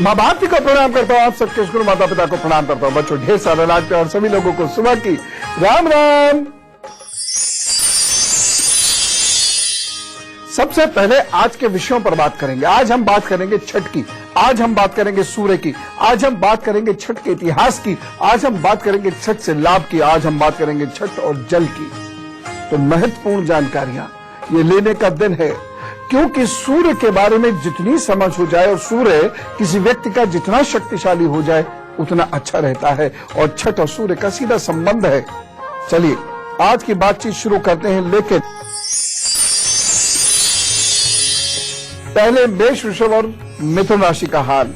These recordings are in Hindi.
माँ बाप को प्रणाम करता हूँ, आप सबके शुक्र माता पिता को प्रणाम करता हूँ। बच्चों ढेर सारा लाड प्यार, सभी लोगों को सुबह की राम राम। सबसे पहले आज के विषयों पर बात करेंगे। आज हम बात करेंगे छठ की, आज हम बात करेंगे सूर्य की, आज हम बात करेंगे छठ के इतिहास की, आज हम बात करेंगे छठ से लाभ की, आज हम बात करेंगे छठ और जल की। तो महत्वपूर्ण जानकारियां ये लेने का दिन है, क्योंकि सूर्य के बारे में जितनी समझ हो जाए और सूर्य किसी व्यक्ति का जितना शक्तिशाली हो जाए उतना अच्छा रहता है। और छठ और सूर्य का सीधा संबंध है। चलिए आज की बातचीत शुरू करते हैं, लेकिन पहले मेष, वृषभ और मिथुन राशि का हाल।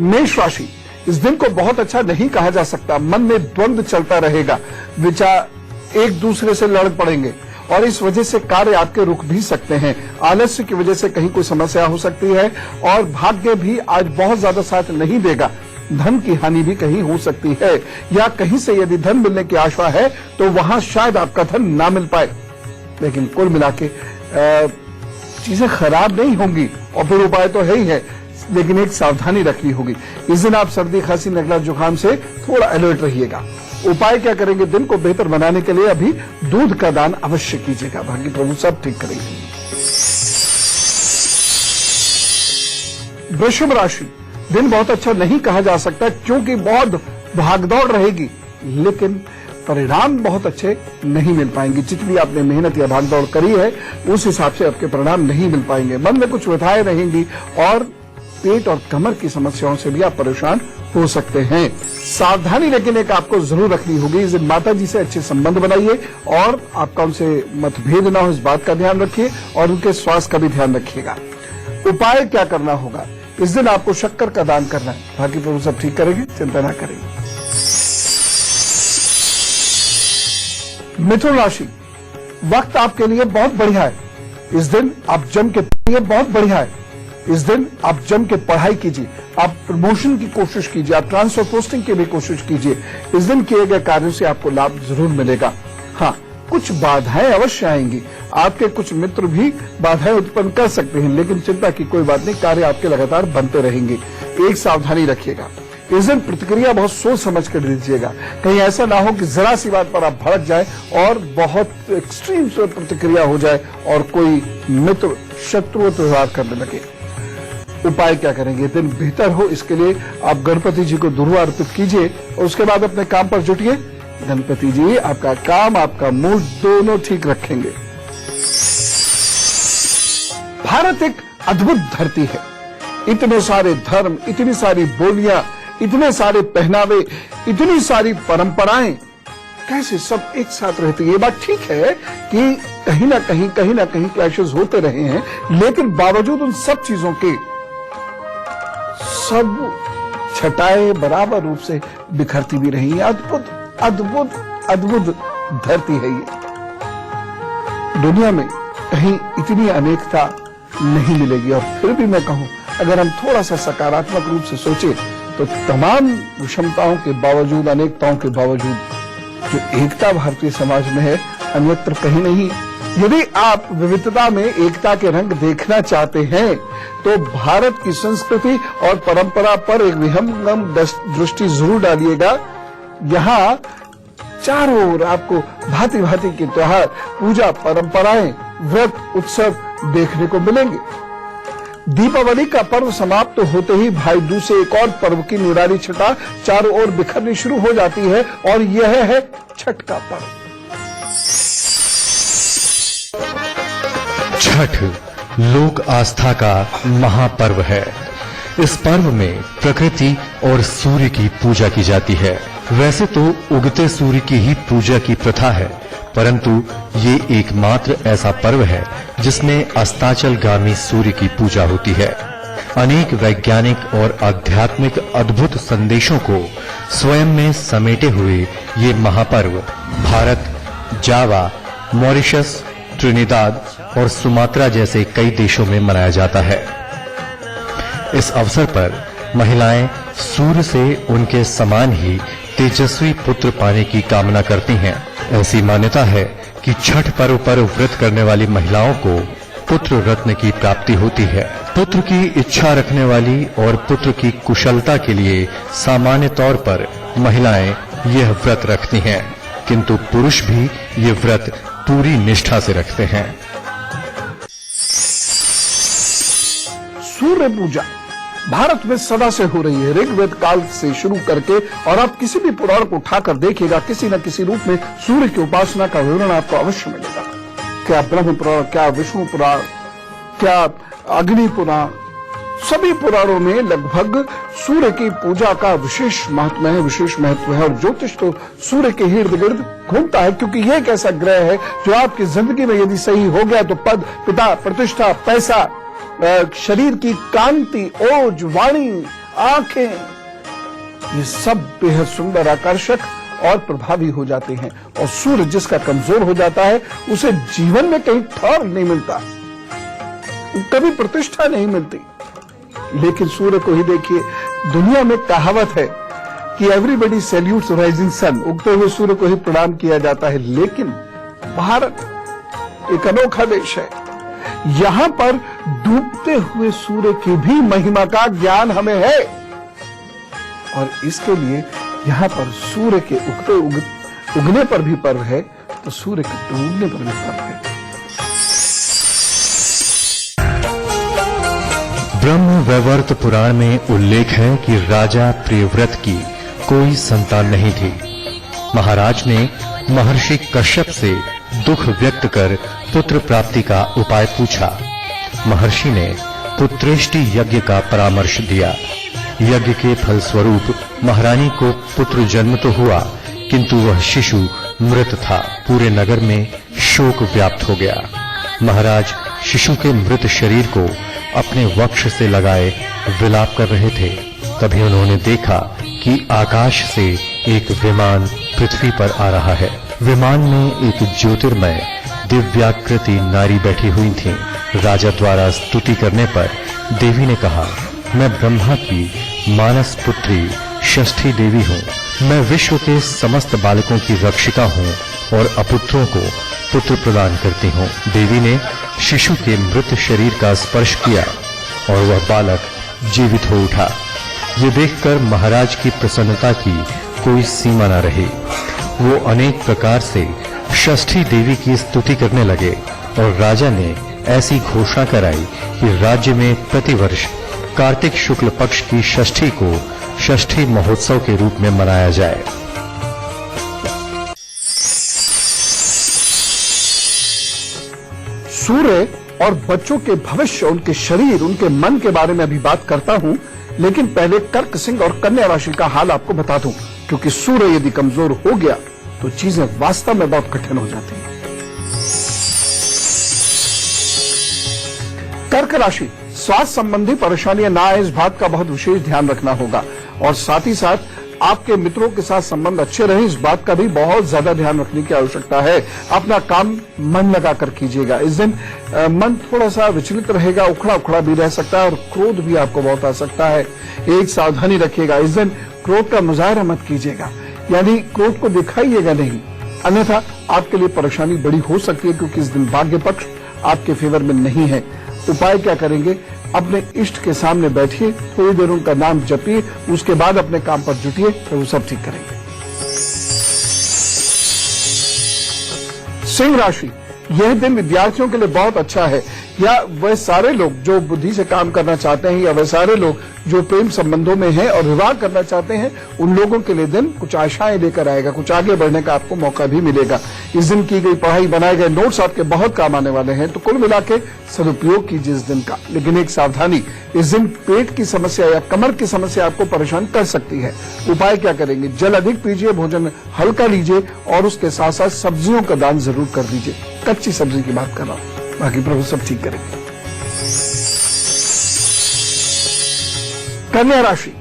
मेष राशि, इस दिन को बहुत अच्छा नहीं कहा जा सकता। मन में द्वंद्व चलता रहेगा, विचार एक दूसरे से लड़ पड़ेंगे और इस वजह से कार्य आपके रुक भी सकते हैं। आलस्य की वजह से कहीं कोई समस्या हो सकती है और भाग्य भी आज बहुत ज्यादा साथ नहीं देगा। धन की हानि भी कहीं हो सकती है, या कहीं से यदि धन मिलने की आशा है तो वहां शायद आपका धन ना मिल पाए। लेकिन कुल मिला के चीजें खराब नहीं होंगी और फिर उपाय तो है ही है, लेकिन एक सावधानी रखनी होगी। इस दिन आप सर्दी, खांसी, नगला, जुकाम से थोड़ा अलर्ट रहिएगा। उपाय क्या करेंगे? दिन को बेहतर बनाने के लिए अभी दूध का दान अवश्य कीजिएगा, भाग्य प्रभु सब ठीक करेंगे। वृषभ राशि, दिन बहुत अच्छा नहीं कहा जा सकता, क्योंकि बहुत भागदौड़ रहेगी, लेकिन परिणाम बहुत अच्छे नहीं मिल पाएंगे। जितनी आपने मेहनत या भागदौड़ करी है उस हिसाब से आपके परिणाम नहीं मिल पाएंगे। मन में कुछ व्यथाएं रहेंगी और पेट और कमर की समस्याओं से भी आप परेशान हो सकते हैं। सावधानी लेकिन एक आपको जरूर रखनी होगी। इस दिन माता जी से अच्छे संबंध बनाइए और आपका उनसे मतभेद ना हो, इस बात का ध्यान रखिए और उनके स्वास्थ्य का भी ध्यान रखिएगा। उपाय क्या करना होगा? इस दिन आपको शक्कर का दान करना है, बाकी प्रभु सब ठीक करेंगे, चिंता ना करेंगे। मिथुन राशि, वक्त आपके लिए बहुत बढ़िया है। इस दिन आप जम के पढ़िए, बहुत बढ़िया है। इस दिन आप जम के पढ़ाई कीजिए, आप प्रमोशन की कोशिश कीजिए, आप ट्रांसफर पोस्टिंग की भी कोशिश कीजिए। इस दिन किए गए कार्यों से आपको लाभ जरूर मिलेगा। हाँ, कुछ बाधाएं अवश्य आएंगी, आपके कुछ मित्र भी बाधाएं उत्पन्न कर सकते हैं, लेकिन चिंता की कोई बात नहीं, कार्य आपके लगातार बनते रहेंगे। एक सावधानी रखिएगा, इस दिन प्रतिक्रिया बहुत सोच समझ कर दीजिएगा। कहीं ऐसा ना हो कि जरा सी बात पर आप भड़क जाए और बहुत एक्सट्रीम प्रतिक्रिया हो जाए और कोई मित्र शत्रु व्यवहार करने लगे। उपाय क्या करेंगे? दिन बेहतर हो इसके लिए आप गणपति जी को दुर्वा अर्पित कीजिए और उसके बाद अपने काम पर जुटिए। गणपति जी आपका काम, आपका मूड दोनों ठीक रखेंगे। भारत एक अद्भुत धरती है, इतने सारे धर्म, इतनी सारी बोलियां, इतने सारे पहनावे, इतनी सारी परंपराएं, कैसे सब एक साथ रहती है। ये बात ठीक है कि कहीं ना कहीं क्लैशेस होते रहे हैं, लेकिन बावजूद उन सब चीजों के सब छटाएं बराबर रूप से बिखरती भी रही है। अद्भुत अद्भुत अद्भुत धरती है ये। दुनिया में कहीं इतनी अनेकता नहीं मिलेगी। और फिर भी मैं कहूं, अगर हम थोड़ा सा सकारात्मक रूप से सोचें तो तमाम विषमताओं के बावजूद, अनेकताओं के बावजूद जो एकता भारतीय समाज में है, अन्यत्र कहीं नहीं। यदि आप विविधता में एकता के रंग देखना चाहते हैं तो भारत की संस्कृति और परंपरा पर एक विहंगम दृष्टि जरूर डालिएगा। यहाँ चारों ओर आपको भांति भांति के त्योहार, पूजा, परंपराएं, व्रत, उत्सव देखने को मिलेंगे। दीपावली का पर्व समाप्त होते ही भाई दूज से एक और पर्व की निराली छटा चारों ओर बिखरनी शुरू हो जाती है और यह है छठ का पर्व। छठ लोक आस्था का महापर्व है। इस पर्व में प्रकृति और सूर्य की पूजा की जाती है। वैसे तो उगते सूर्य की ही पूजा की प्रथा है, परंतु ये एकमात्र ऐसा पर्व है जिसमें अस्ताचलगामी सूर्य की पूजा होती है। अनेक वैज्ञानिक और आध्यात्मिक अद्भुत संदेशों को स्वयं में समेटे हुए ये महापर्व भारत, जावा, मॉरिशस, ट्रिनिदाद और सुमात्रा जैसे कई देशों में मनाया जाता है। इस अवसर पर महिलाएं सूर्य से उनके समान ही तेजस्वी पुत्र पाने की कामना करती हैं। ऐसी मान्यता है कि छठ पर्व पर व्रत करने वाली महिलाओं को पुत्र रत्न की प्राप्ति होती है। पुत्र की इच्छा रखने वाली और पुत्र की कुशलता के लिए सामान्य तौर पर महिलाएं यह व्रत रखती हैं, किंतु पुरुष भी ये व्रत पूरी निष्ठा से रखते हैं। सूर्य पूजा भारत में सदा से हो रही है, ऋग्वेद काल से शुरू करके, और आप किसी भी पुराण को उठाकर देखिएगा, किसी न किसी रूप में सूर्य की उपासना का विवरण आपको अवश्य मिलेगा। क्या ब्रह्म पुराण, क्या विष्णु पुराण, क्या अग्नि पुराण, सभी पुराणों में लगभग सूर्य की पूजा का विशेष महत्व है, विशेष महत्व है। और ज्योतिष तो सूर्य के इर्द गिर्द घूमता है, क्योंकि यह एक ऐसा ग्रह है जो आपकी जिंदगी में यदि सही हो गया तो पद, पिता, प्रतिष्ठा, पैसा, शरीर की कांति, ओज, वाणी, आंखें, ये सब बेहद सुंदर, आकर्षक और प्रभावी हो जाते हैं। और सूर्य जिसका कमजोर हो जाता है उसे जीवन में कहीं ठौर नहीं मिलता, कभी प्रतिष्ठा नहीं मिलती। लेकिन सूर्य को ही देखिए, दुनिया में कहावत है कि एवरीबडी सैल्यूट्स राइजिंग सन, उगते हुए सूर्य को ही प्रणाम किया जाता है। लेकिन भारत एक अनोखा देश है, यहां पर डूबते हुए सूर्य की भी महिमा का ज्ञान हमें है, और इसके लिए यहां पर सूर्य के उगने पर भी पर्व है, तो सूर्य के डूबने पर भी पर्व है। ब्रह्म वैवर्त पुराण में उल्लेख है कि राजा प्रियव्रत की कोई संतान नहीं थी। महाराज ने महर्षि कश्यप से दुख व्यक्त कर पुत्र प्राप्ति का उपाय पूछा। महर्षि ने पुत्रेष्टि यज्ञ का परामर्श दिया। यज्ञ के फलस्वरूप महारानी को पुत्र जन्म तो हुआ, किंतु वह शिशु मृत था। पूरे नगर में शोक व्याप्त हो गया। महाराज शिशु के मृत शरीर को अपने वक्ष से लगाए विलाप कर रहे थे। तभी उन्होंने देखा कि आकाश से एक विमान पृथ्वी पर आ रहा है। विमान में एक ज्योतिर्मय दिव्याकृति नारी बैठी हुई थी। राजा द्वारा स्तुति करने पर देवी ने कहा, मैं ब्रह्मा की मानस पुत्री षष्ठी देवी हूँ। मैं विश्व के समस्त बालकों की रक्षिका हूँ और अपुत्रों को पुत्र प्रदान करती हूँ। देवी ने शिशु के मृत शरीर का स्पर्श किया और वह बालक जीवित हो उठा। ये देखकर महाराज की प्रसन्नता की कोई सीमा न रही। वो अनेक प्रकार से षष्ठी देवी की स्तुति करने लगे और राजा ने ऐसी घोषणा कराई कि राज्य में प्रतिवर्ष कार्तिक शुक्ल पक्ष की षष्ठी को षष्ठी महोत्सव के रूप में मनाया जाए। सूर्य और बच्चों के भविष्य, उनके शरीर, उनके मन के बारे में अभी बात करता हूं, लेकिन पहले कर्क, सिंह और कन्या राशि का हाल आपको बता दूं, क्योंकि सूर्य यदि कमजोर हो गया तो चीजें वास्तव में बहुत कठिन हो जाती हैं। कर्क राशि, स्वास्थ्य संबंधी परेशानियां ना आए, इस बात का बहुत विशेष ध्यान रखना होगा, और साथ ही साथ आपके मित्रों के साथ संबंध अच्छे रहे, इस बात का भी बहुत ज्यादा ध्यान रखने की आवश्यकता है। अपना काम मन लगाकर कीजिएगा। इस दिन मन थोड़ा सा विचलित रहेगा, उखड़ा उखड़ा भी रह सकता है और क्रोध भी आपको बहुत आ सकता है। एक सावधानी रखिएगा, इस दिन क्रोध का मुजाहरा मत कीजिएगा, यानी क्रोध को दिखाइएगा नहीं, अन्यथा आपके लिए परेशानी बड़ी हो सकती है, क्योंकि इस दिन भाग्य पक्ष आपके फेवर में नहीं है। उपाय क्या करेंगे? अपने इष्ट के सामने बैठिए, थोड़ी देर उनका नाम जपिए, उसके बाद अपने काम पर जुटिए, तो वो सब ठीक करेंगे। सिंह राशि, यह दिन विद्यार्थियों के लिए बहुत अच्छा है, या वह सारे लोग जो बुद्धि से काम करना चाहते हैं, या वह सारे लोग जो प्रेम संबंधों में हैं और विवाह करना चाहते हैं, उन लोगों के लिए दिन कुछ आशाएं लेकर आएगा, कुछ आगे बढ़ने का आपको मौका भी मिलेगा। इस दिन की गई पढ़ाई, बनाए गए नोट्स आपके बहुत काम आने वाले हैं, तो कुल मिला के सदुपयोग कीजिए इस दिन का। लेकिन एक सावधानी, इस दिन पेट की समस्या या कमर की समस्या आपको परेशान कर सकती है। उपाय क्या करेंगे? जल अधिक पीजिए, भोजन हल्का लीजिए और उसके साथ साथ सब्जियों का दान जरूर कर दीजिए। कच्ची सब्जी की बात कर रहा हूं, बाकी प्रभु सब ठीक करेंगे। कन्या राशि,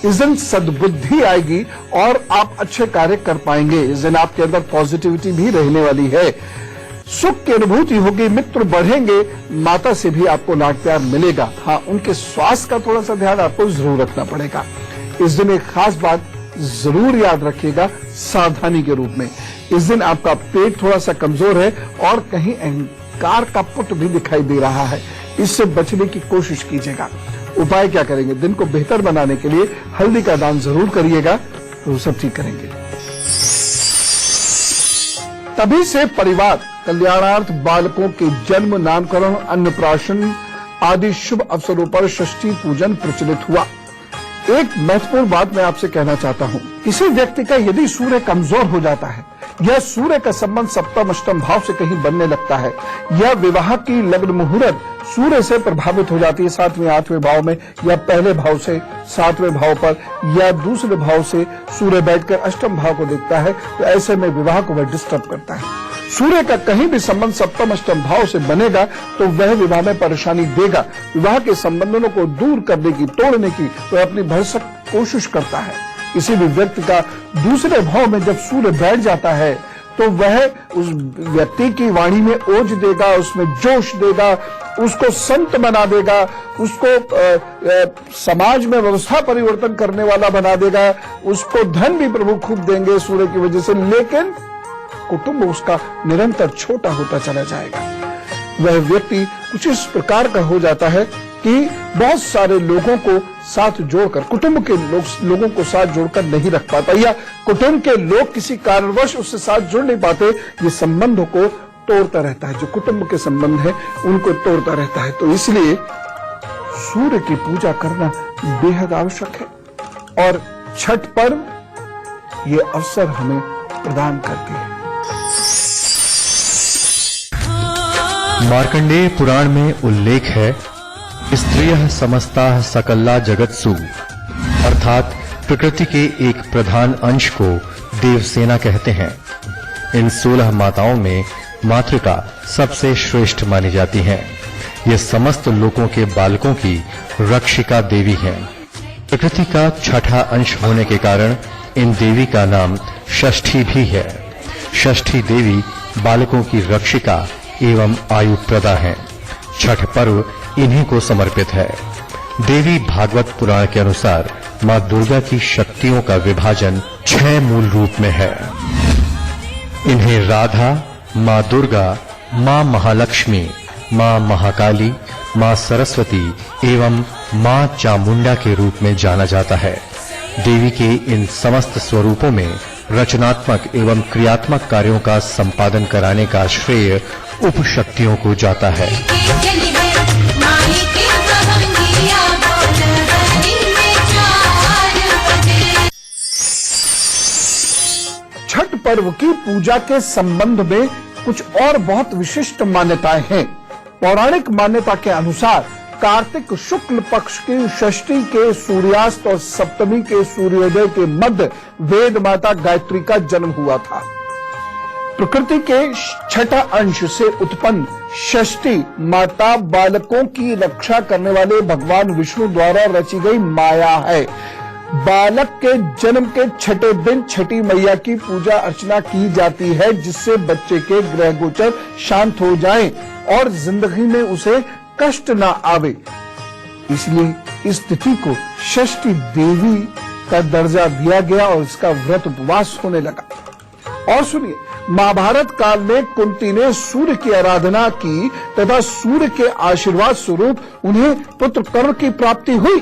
इस दिन सद्बुद्धि आएगी और आप अच्छे कार्य कर पाएंगे। इस दिन आपके अंदर पॉजिटिविटी भी रहने वाली है, सुख की अनुभूति होगी, मित्र बढ़ेंगे, माता से भी आपको लाड प्यार मिलेगा। हाँ, उनके स्वास्थ्य का थोड़ा सा ध्यान आपको जरूर रखना पड़ेगा। इस दिन एक खास बात जरूर याद रखिएगा, सावधानी के रूप में। इस दिन आपका पेट थोड़ा सा कमजोर है और कहीं बलात्कार का पुट भी दिखाई दे रहा है। इससे बचने की कोशिश कीजिएगा। उपाय क्या करेंगे? दिन को बेहतर बनाने के लिए हल्दी का दान जरूर करिएगा, तो सब ठीक करेंगे। तभी से परिवार कल्याणार्थ बालकों के जन्म, नामकरण, अन्नप्राशन आदि शुभ अवसरों पर षष्ठी पूजन प्रचलित हुआ। एक महत्वपूर्ण बात मैं आपसे कहना चाहता हूं। किसी व्यक्ति का यदि सूर्य कमजोर हो जाता है या सूर्य का संबंध सप्तम अष्टम भाव से कहीं बनने लगता है या विवाह की लग्न मुहूर्त सूर्य से प्रभावित हो जाती है, 7वें 8वें भाव में या पहले भाव से 7वें भाव पर या दूसरे भाव से सूर्य बैठकर अष्टम भाव को देखता है, तो ऐसे में विवाह को वह डिस्टर्ब करता है। सूर्य का कहीं भी संबंध सप्तम अष्टम भाव से बनेगा तो वह विवाह में परेशानी देगा। विवाह के संबंधों को दूर करने की, तोड़ने की वह अपनी भरसक कोशिश करता है। किसी भी व्यक्ति का दूसरे भाव में जब सूर्य बैठ जाता है तो वह उस व्यक्ति की वाणी में ओज देगा, उसमें जोश देगा, उसको संत बना देगा, उसको समाज में व्यवस्था परिवर्तन करने वाला बना देगा, उसको धन भी प्रभु खूब देंगे सूर्य की वजह से, लेकिन कुटुंब उसका निरंतर छोटा होता चला जाएगा। वह व्यक्ति कुछ इस प्रकार का हो जाता है कि बहुत सारे लोगों को साथ जोड़कर, कुटुंब के लोगों को साथ जोड़कर नहीं रख पाता, या कुटुंब के लोग किसी कारणवश उससे साथ जुड़ नहीं पाते, ये संबंधों को तोड़ता रहता है। जो कुटुंब के संबंध है उनको तोड़ता रहता है। तो इसलिए सूर्य की पूजा करना बेहद आवश्यक है और छठ पर्व ये अवसर हमें प्रदान करती है। मार्कंडेय पुराण में उल्लेख है, स्त्रियः समस्ताः सकला जगत्सु, अर्थात प्रकृति के एक प्रधान अंश को देवसेना कहते हैं। इन 16 माताओं में मातृका सबसे श्रेष्ठ मानी जाती हैं। ये समस्त लोकों के बालकों की रक्षिका देवी हैं। प्रकृति का छठा अंश होने के कारण इन देवी का नाम षष्ठी भी है। षष्ठी देवी बालकों की रक्षिका एवं आयु प्रदा है। छठ पर्व इन्हीं को समर्पित है। देवी भागवत पुराण के अनुसार मां दुर्गा की शक्तियों का विभाजन 6 मूल रूप में है। इन्हें राधा, मां दुर्गा, मां महालक्ष्मी, मां महाकाली, मां सरस्वती एवं मां चामुंडा के रूप में जाना जाता है। देवी के इन समस्त स्वरूपों में रचनात्मक एवं क्रियात्मक कार्यों का संपादन कराने का श्रेय उपशक्तियों को जाता है। छठ पर्व की पूजा के संबंध में कुछ और बहुत विशिष्ट मान्यताएं हैं। पौराणिक मान्यता के अनुसार कार्तिक शुक्ल पक्ष की षष्ठी के सूर्यास्त और सप्तमी के सूर्योदय के मध्य वेद माता गायत्री का जन्म हुआ था। प्रकृति के छठा अंश से उत्पन्न षष्ठी माता बालकों की रक्षा करने वाले भगवान विष्णु द्वारा रची गई माया है। बालक के जन्म के छठे दिन छठी मैया की पूजा अर्चना की जाती है, जिससे बच्चे के ग्रह गोचर शांत हो जाएं और जिंदगी में उसे कष्ट ना आवे। इसलिए इस तिथि को षष्ठी देवी का दर्जा दिया गया और इसका व्रत उपवास होने लगा। और सुनिए, महाभारत काल में कुंती ने सूर्य की आराधना की तथा सूर्य के आशीर्वाद स्वरूप उन्हें पुत्र कर्ण की प्राप्ति हुई।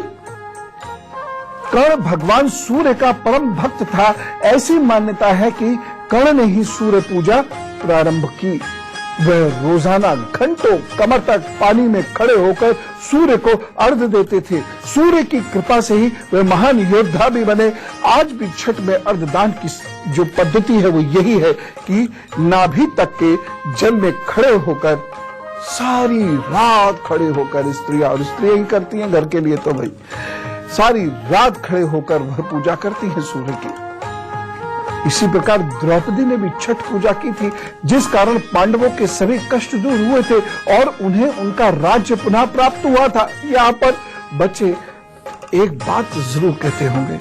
कर्ण भगवान सूर्य का परम भक्त था। ऐसी मान्यता है कि कर्ण ने ही सूर्य पूजा प्रारंभ की। वह रोजाना घंटों कमर तक पानी में खड़े होकर सूर्य को अर्घ्य देते थे। सूर्य की कृपा से ही वह महान योद्धा भी बने। आज भी छठ में अर्घदान की जो पद्धति है वो यही है कि नाभि तक के जल में खड़े होकर सारी रात खड़े होकर स्त्रियां, और स्त्रियां ही करती हैं घर के लिए, तो भाई सारी रात खड़े होकर वह पूजा करती है सूर्य की। इसी प्रकार द्रौपदी ने भी छठ पूजा की थी, जिस कारण पांडवों के सभी कष्ट दूर हुए थे और उन्हें उनका राज्य पुनः प्राप्त हुआ था। यहाँ पर बच्चे एक बात जरूर कहते होंगे,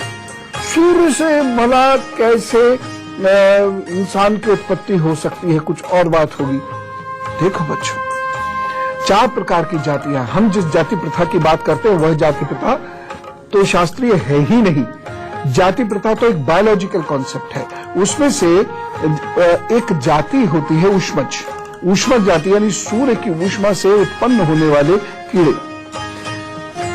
सूर्य से भला कैसे इंसान की उत्पत्ति हो सकती है, कुछ और बात होगी। देखो बच्चों, 4 प्रकार की जातियां, हम जिस जाति प्रथा की बात करते हैं वह जाति प्रथा तो शास्त्रीय है ही नहीं। जाति प्रथा तो एक बायोलॉजिकल कॉन्सेप्ट है। उसमें से एक जाति होती है उष्मज। ऊष्मक जाति यानी सूर्य की ऊष्मा से उत्पन्न होने वाले कीड़े।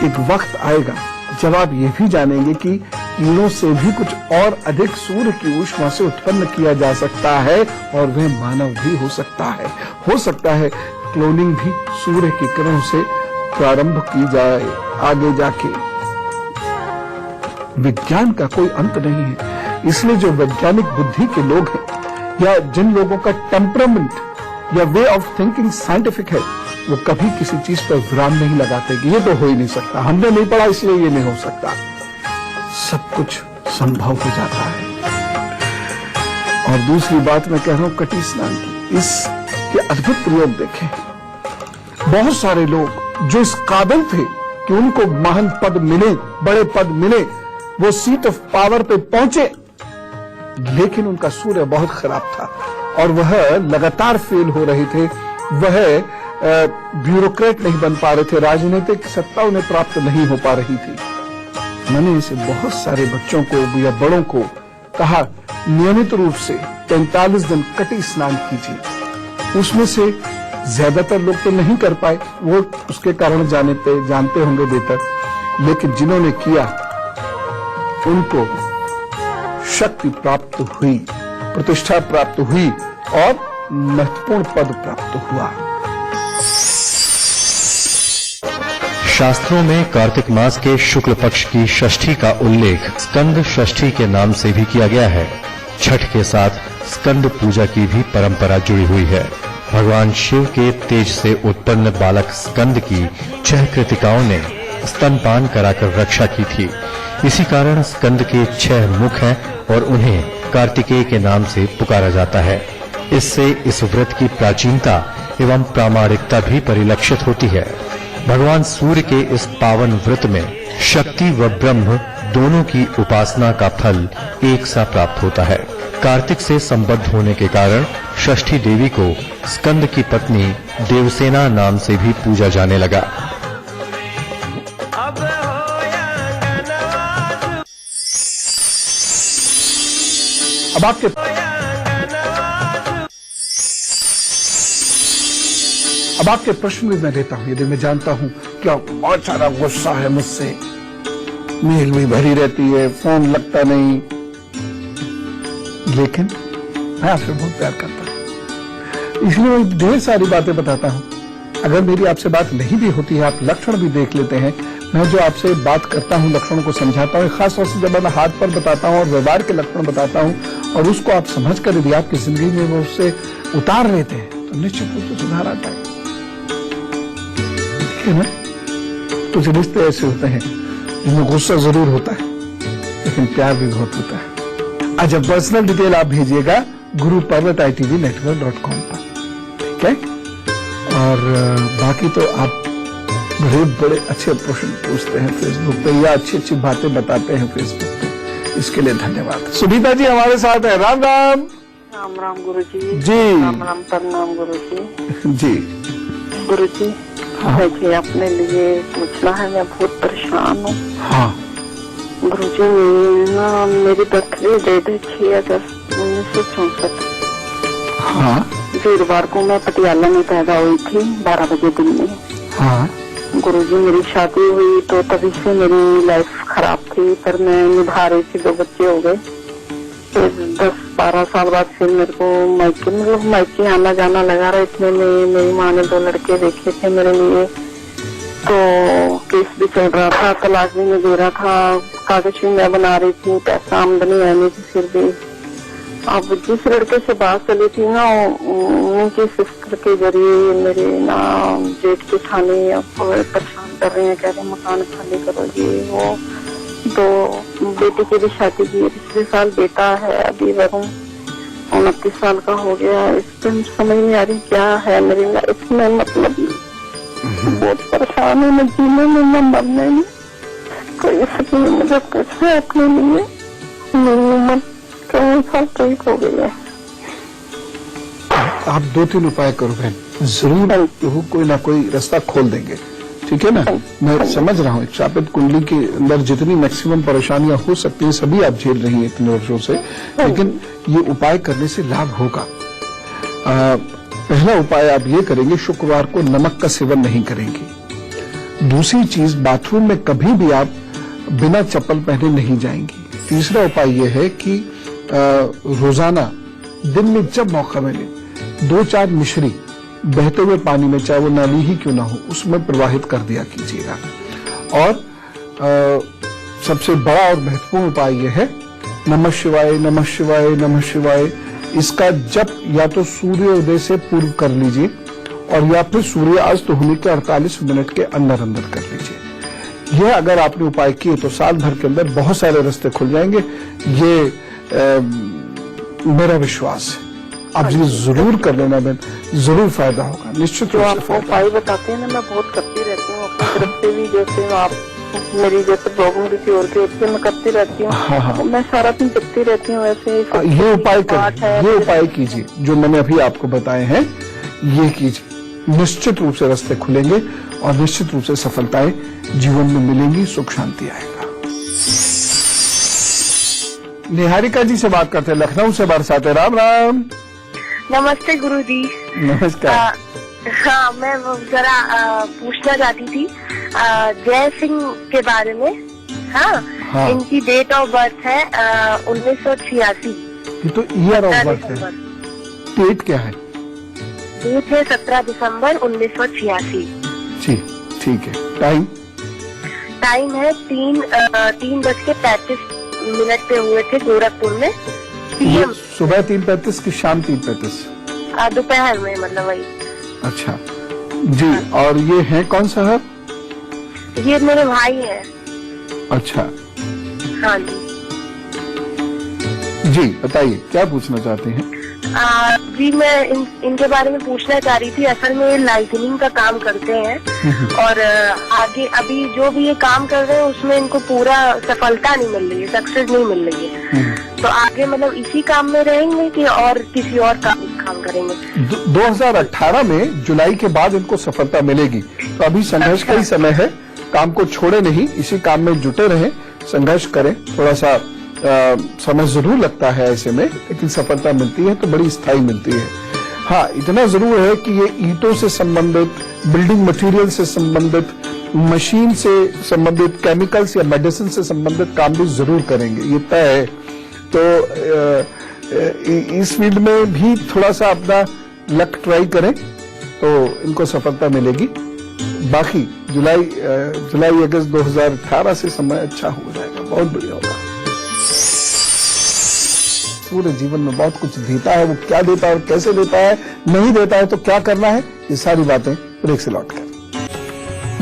एक वक्त आएगा जब आप ये भी जानेंगे कि कीड़ों से भी कुछ और अधिक सूर्य की ऊष्मा से उत्पन्न किया जा सकता है और वह मानव भी हो सकता है। हो सकता है क्लोनिंग भी सूर्य की किरणों से प्रारंभ की जाए आगे जाके। विज्ञान का कोई अंत नहीं है, इसलिए जो वैज्ञानिक बुद्धि के लोग हैं या जिन लोगों का टेम्परामेंट या वे ऑफ थिंकिंग साइंटिफिक है, वो कभी किसी चीज पर विराम नहीं लगाते कि ये तो हो ही नहीं सकता, हमने नहीं पढ़ा इसलिए ये नहीं हो सकता। सब कुछ संभव हो जाता है। और दूसरी बात मैं कह रहा हूं कटी स्नान की, इसके अद्भुत प्रयोग देखें। बहुत सारे लोग जो इस काबिल थे कि उनको महान पद मिले, बड़े पद मिले, वो सीट ऑफ पावर पे पहुंचे, लेकिन उनका सूर्य बहुत खराब था और वह लगातार फेल हो रहे थे। वह ब्यूरोक्रेट नहीं बन पा रहे थे, राजनीतिक सत्ता उन्हें प्राप्त नहीं हो पा रही थी। मैंने इसे बहुत सारे बच्चों को या बड़ों को कहा, नियमित रूप से 45 दिन कटी स्नान कीजिए। उसमें से ज्यादातर लोग तो नहीं कर पाए, वो उसके कारण जानते होंगे बेहतर, लेकिन जिन्होंने किया उनको शक्ति प्राप्त हुई, प्रतिष्ठा प्राप्त हुई और महत्वपूर्ण पद प्राप्त हुआ। शास्त्रों में कार्तिक मास के शुक्ल पक्ष की षष्ठी का उल्लेख स्कंद षष्ठी के नाम से भी किया गया है। छठ के साथ स्कंद पूजा की भी परंपरा जुड़ी हुई है। भगवान शिव के तेज से उत्पन्न बालक स्कंद की 6 कृतिकाओं ने स्तनपान कराकर रक्षा की थी। इसी कारण स्कंद के 6 मुख हैं और उन्हें कार्तिकेय के नाम से पुकारा जाता है। इससे इस व्रत की प्राचीनता एवं प्रामाणिकता भी परिलक्षित होती है। भगवान सूर्य के इस पावन व्रत में शक्ति व ब्रह्म दोनों की उपासना का फल एक सा प्राप्त होता है। कार्तिक से संबद्ध होने के कारण षष्ठी देवी को स्कंद की पत्नी देवसेना नाम से भी पूजा जाने लगा। अब आपके प्रश्न भी मैं लेता हूं। यदि मैं जानता हूं क्या बहुत सारा गुस्सा है मुझसे, मेल भी भरी रहती है, फोन लगता नहीं, लेकिन मैं आपसे बहुत प्यार करता हूं, इसलिए मैं ढेर सारी बातें बताता हूं। अगर मेरी आपसे बात नहीं भी होती है, आप लक्षण भी देख लेते हैं। मैं जो आपसे बात करता हूं, लक्षणों को समझाता हूं, खासतौर से जब मैं हाथ पर बताता हूं और व्यवहार के लक्षण बताता हूं और उसको आप समझकर यदि आपकी जिंदगी में वो उससे उतार लेते हैं तो निश्चित रूप से सुधार आता है। ना? कुछ रिश्ते ऐसे होते हैं जिनमें गुस्सा जरूर होता है लेकिन प्यार भी बहुत होता है। अच्छा, पर्सनल डिटेल आप भेजिएगा guruparvat.itvnetwork.com पर, ठीक है? और बाकी तो आप बड़े अच्छे प्रश्न पूछते हैं फेसबुक पे या अच्छी अच्छी बातें बताते हैं फेसबुक पे, इसके लिए धन्यवाद। सुनीता जी हमारे साथ है। राम राम। राम राम गुरु जी। जी राम राम, प्रणाम गुरु जी। जी गुरु जी, मुझे अपने लिए पूछना है, मैं बहुत परेशान हूँ। हाँ गुरु जी, मेरी बर्थडे डेट है 6 अगस्त 1964। हाँ वीरवार को मैं पटियाला में पैदा हुई थी, 12 बजे दिन में। हाँ गुरु जी, मेरी शादी हुई तो तभी से मेरी लाइफ खराब थी, पर मैं निभा रही थी, 2 बच्चे हो गए। फिर 10-12 साल बाद फिर मेरे को मायके आना जाना लगा रहा। इतने में मेरी माँ ने 2 लड़के देखे थे मेरे लिए, तो केस भी चल रहा था, तलाक भी मैं दे रहा था, कागज भी मैं बना रही थी, पैसा आमदनी है नहीं थी फिर भी। अब जिस लड़के से बात चली थी ना, उनकी सिस्टर के जरिए मेरे ना जेठ की थाने परेशान कर रहे हैं, कह रहे मकान खाली करो, ये वो। तो बेटी की भी शादी की, पिछले साल बेटा है, अभी वरुण 29 साल का हो गया। इस दिन समझ नहीं आ रही क्या है मेरी लाइफ में, मतलब बहुत परेशान है मैं, जीने में न मरने में। तो इसलिए मुझे कुछ है अपने लिए, मेरी उम्र 14 साल ठीक हो गई है। आप 2-3 उपाय करो बहन, जरूर कोई ना कोई रास्ता खोल देंगे, ठीक है ना? मैं समझ रहा हूँ शापित कुंडली के अंदर जितनी मैक्सिमम परेशानियां हो सकती हैं सभी आप झेल रही हैं इतने वर्षों से, लेकिन ये उपाय करने से लाभ होगा। पहला उपाय आप ये करेंगे, शुक्रवार को नमक का सेवन नहीं करेंगी। दूसरी चीज, बाथरूम में कभी भी आप बिना चप्पल पहने नहीं जाएंगी। तीसरा उपाय यह है कि रोजाना दिन में जब मौका मिले 2-4 मिश्री बहते हुए पानी में, चाहे वो नाली ही क्यों ना हो, उसमें प्रवाहित कर दिया कीजिएगा। और सबसे बड़ा और महत्वपूर्ण उपाय यह है, नमः शिवाय नमः शिवाय नमः शिवाय। इसका जप या तो सूर्योदय से पूर्व कर लीजिए और या फिर सूर्यास्त होने के 48 मिनट के अंदर अंदर कर लीजिए। यह अगर आपने उपाय किए तो साल भर के अंदर बहुत सारे रास्ते खुल जाएंगे। ये मेरा विश्वास है। आप ये जरूर कर लेना बहन, जरूर फायदा होगा, निश्चित रूप से आपको फायदा। उपाय बताते हैं ना, मैं बहुत करती रहती हूँ अपनी तरफ से भी। जैसे आप मेरी जैसे प्रॉब्लम किसी और की होती है, मैं करती रहती हूँ। हाँ। मैं सारा दिन करती रहती हूँ। वैसे ये उपाय करिए, ये उपाय कीजिए जो मैंने अभी आपको बताए हैं, ये कीजिए। निश्चित रूप से रास्ते खुलेंगे और निश्चित रूप से सफलताएं जीवन में मिलेंगी, सुख शांति आएगा। निहारिका जी से बात करते हैं, लखनऊ से बरसात है। राम राम। नमस्ते गुरुजी। नमस्कार। हाँ, मैं जरा पूछना चाहती थी जय सिंह के बारे में। हाँ। इनकी डेट ऑफ बर्थ है 1986। ये तो ईयर ऑफ बर्थ है। डेट क्या है? डेट है 17 दिसंबर 1986। जी ठीक है। टाइम है 3:35 पे हुए थे गोरखपुर में। PM सुबह 3:35 की शाम 3:35? दोपहर में, मतलब वही। अच्छा जी। और ये है कौन सा है? ये मेरे भाई हैं। अच्छा हाँ जी। जी बताइए क्या पूछना चाहते हैं? जी मैं इनके बारे में पूछना चाह रही थी। असल में ये लाइटनिंग का काम करते हैं और आगे अभी जो भी ये काम कर रहे हैं उसमें इनको पूरा सफलता नहीं मिल रही है, सक्सेस नहीं मिल रही है। तो आगे मतलब इसी काम में रहेंगे कि और किसी और काम करेंगे? 2018 में जुलाई के बाद इनको सफलता मिलेगी। तो अभी संघर्ष का ही समय है, काम को छोड़े नहीं, इसी काम में जुटे रहें, संघर्ष करें। थोड़ा सा समय जरूर लगता है ऐसे में, लेकिन सफलता मिलती है तो बड़ी स्थायी मिलती है। हाँ, इतना जरूर है कि ये ईंटों से संबंधित, बिल्डिंग मटेरियल से संबंधित, मशीन से संबंधित, केमिकल्स या मेडिसिन से संबंधित काम भी जरूर करेंगे, ये तय है। तो इस फील्ड में भी थोड़ा सा अपना लक ट्राई करें तो इनको सफलता मिलेगी। बाकी जुलाई अगस्त 2018 से समय अच्छा हो जाएगा, बहुत बढ़िया होगा। पूरे जीवन में बहुत कुछ देता है, वो क्या देता है और कैसे देता है, नहीं देता है तो क्या करना है, ये सारी बातें ब्रेक से लौटकर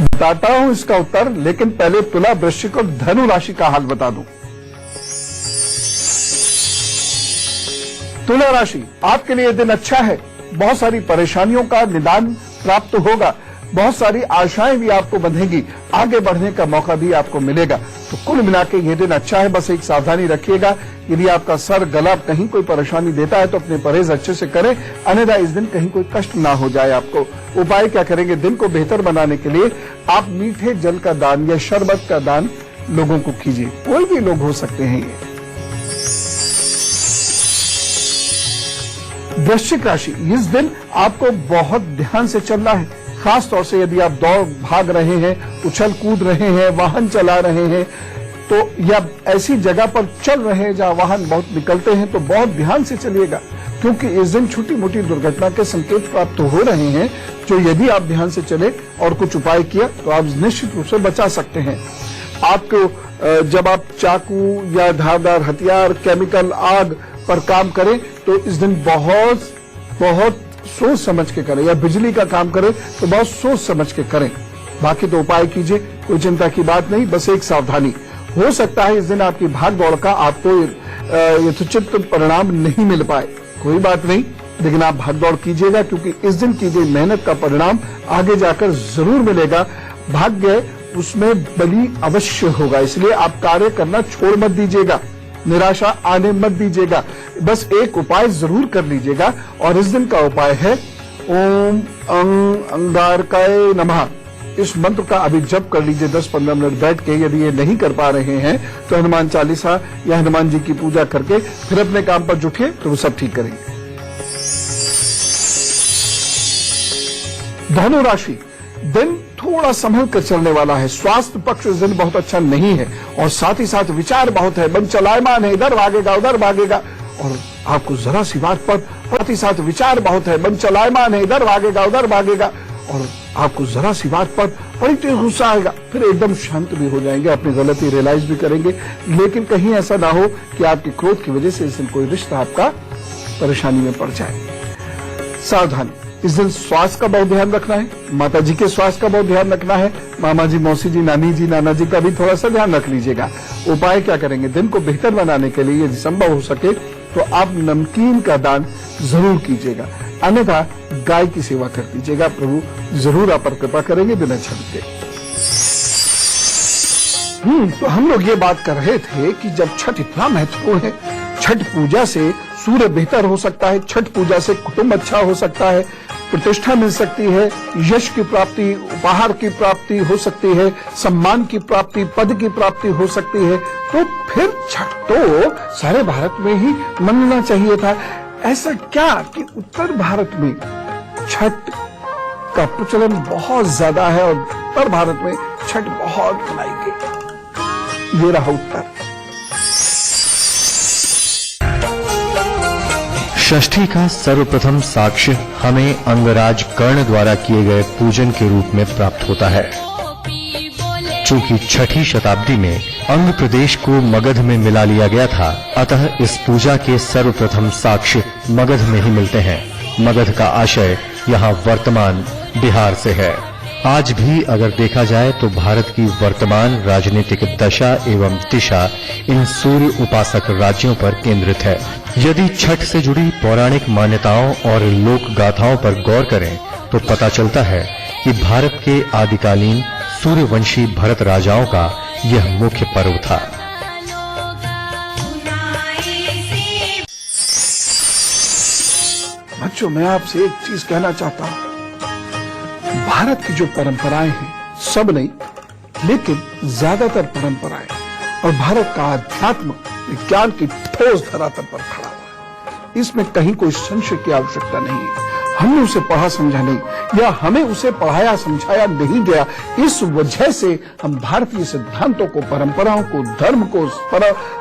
बताता हूं इसका उत्तर। लेकिन पहले तुला, वृश्चिक और धनु राशि का हाल बता दूं। तुला राशि, आपके लिए दिन अच्छा है। बहुत सारी परेशानियों का निदान प्राप्त होगा, बहुत सारी आशाएं भी आपको बंधेंगी, आगे बढ़ने का मौका भी आपको मिलेगा। तो कुल मिला के ये दिन अच्छा है। बस एक सावधानी रखिएगा, यदि आपका सर, गला कहीं कोई परेशानी देता है तो अपने परहेज अच्छे से करें, अन्यथा इस दिन कहीं कोई कष्ट ना हो जाए आपको। उपाय क्या करेंगे? दिन को बेहतर बनाने के लिए आप मीठे जल का दान या शरबत का दान लोगों को कीजिए। कोई भी लोग हो सकते हैं ये। वृश्चिक राशि, इस दिन आपको बहुत ध्यान से चलना है, खास तौर से यदि आप दौड़ भाग रहे हैं, उछल कूद रहे हैं, वाहन चला रहे हैं तो, या ऐसी जगह पर चल रहे हैं जहां वाहन बहुत निकलते हैं, तो बहुत ध्यान से चलिएगा, क्योंकि इस दिन छोटी मोटी दुर्घटना के संकेत प्राप्त हो रहे हैं, जो यदि आप ध्यान से चले और कुछ उपाय किया तो आप निश्चित रूप से बचा सकते हैं। आपको जब आप चाकू या धारदार हथियार, केमिकल, आग पर काम करें तो इस दिन बहुत सोच समझ के करें, या बिजली का काम करें तो बहुत सोच समझ के करें। बाकी तो उपाय कीजिए, कोई चिंता की बात नहीं, बस एक सावधानी। हो सकता है इस दिन आपकी भाग दौड़ का आपको यथोचित परिणाम नहीं मिल पाए, कोई बात नहीं, लेकिन आप भाग दौड़ कीजिएगा, क्योंकि इस दिन की गई मेहनत का परिणाम आगे जाकर जरूर मिलेगा। भाग्य उसमें बली अवश्य होगा, इसलिए आप कार्य करना छोड़ मत दीजिएगा, निराशा आने मत दीजिएगा। बस एक उपाय जरूर कर लीजिएगा, और इस दिन का उपाय है ओम अंगारकाय नमः। इस मंत्र का अभी जप कर लीजिए 10-15 मिनट बैठ के। यदि ये नहीं कर पा रहे हैं तो हनुमान चालीसा या हनुमान जी की पूजा करके फिर अपने काम पर जुटिए, तो वो सब ठीक करेंगे। धनु राशि, दिन थोड़ा संभल कर चलने वाला है। स्वास्थ्य पक्ष इस दिन बहुत अच्छा नहीं है और साथ ही साथ विचार बहुत है, मन चलायमान है, इधर भागेगा उधर भागेगा और आपको जरा सी बात पर साथ ही साथ विचार बहुत है, मन चलायमान है, इधर भागेगा उधर भागेगा और आपको जरा सी बात पर बड़ी तेज गुस्सा आएगा, फिर एकदम शांत भी हो जाएंगे, अपनी गलती रियलाइज भी करेंगे। लेकिन कहीं ऐसा ना हो कि आपके क्रोध की वजह से इस दिन कोई रिश्ता आपका परेशानी में पड़ जाए। सावधानी, इस दिन स्वास्थ्य का बहुत ध्यान रखना है, माता जी के स्वास्थ्य का बहुत ध्यान रखना है, मामा जी, मौसी जी, नानी जी, नाना जी का भी थोड़ा सा ध्यान रख लीजिएगा। उपाय क्या करेंगे? दिन को बेहतर बनाने के लिए यदि संभव हो सके तो आप नमकीन का दान जरूर कीजिएगा, अन्यथा गाय की सेवा कर दीजिएगा। प्रभु जरूर आप पर कृपा करेंगे बिना छल के। तो हम लोग ये बात कर रहे थे कि जब छठ इतना महत्वपूर्ण है, छठ पूजा से सूर्य बेहतर हो सकता है, छठ पूजा से कुटुंब अच्छा हो सकता है, प्रतिष्ठा मिल सकती है, यश की प्राप्ति, उपहार की प्राप्ति हो सकती है, सम्मान की प्राप्ति, पद की प्राप्ति हो सकती है, तो फिर छठ तो सारे भारत में ही मनना चाहिए था। ऐसा क्या कि उत्तर भारत में छठ का प्रचलन बहुत ज्यादा है और उत्तर भारत में छठ बहुत मनाई गई। ये रहा उत्तर। षष्ठी का सर्वप्रथम साक्ष्य हमें अंगराज कर्ण द्वारा किए गए पूजन के रूप में प्राप्त होता है। चूंकि छठी शताब्दी में अंग प्रदेश को मगध में मिला लिया गया था, अतः इस पूजा के सर्वप्रथम साक्ष्य मगध में ही मिलते हैं। मगध का आशय यहाँ वर्तमान बिहार से है। आज भी अगर देखा जाए तो भारत की वर्तमान राजनीतिक दशा एवं दिशा इन सूर्य उपासक राज्यों पर केंद्रित है। यदि छठ से जुड़ी पौराणिक मान्यताओं और लोक गाथाओं पर गौर करें तो पता चलता है कि भारत के आदिकालीन सूर्यवंशी भरत राजाओं का यह मुख्य पर्व था। बच्चों, मैं आपसे एक चीज कहना चाहता हूं, भारत की जो परंपराएं हैं, सब नहीं लेकिन ज्यादातर परंपराएं, और भारत का अध्यात्म विज्ञान की ठोस धरातल पर खड़ा हुआ है। इसमें कहीं कोई संशय की आवश्यकता नहीं है। हमने उसे पढ़ा समझा नहीं, या हमें उसे पढ़ाया समझाया नहीं गया। इस वजह से हम भारतीय सिद्धांतों को, परंपराओं को, धर्म को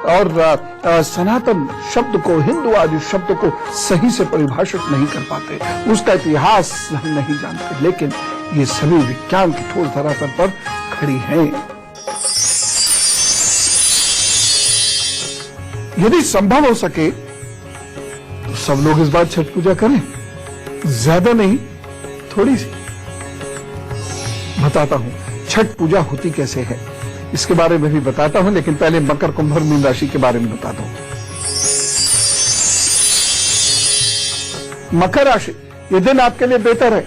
और सनातन शब्द को, हिंदू आदि शब्द को सही से परिभाषित नहीं कर पाते, उसका इतिहास हम नहीं जानते। लेकिन ये सभी विज्ञान की ठोस धरातल पर खड़ी हैं। यदि संभव हो सके तो सब लोग इस बार छठ पूजा करें, ज्यादा नहीं, थोड़ी सी। बताता हूं छठ पूजा होती कैसे है, इसके बारे में भी बताता हूं, लेकिन पहले मकर, कुंभ और मीन राशि के बारे में बताता हूं। मकर राशि, ये दिन आपके लिए बेहतर है।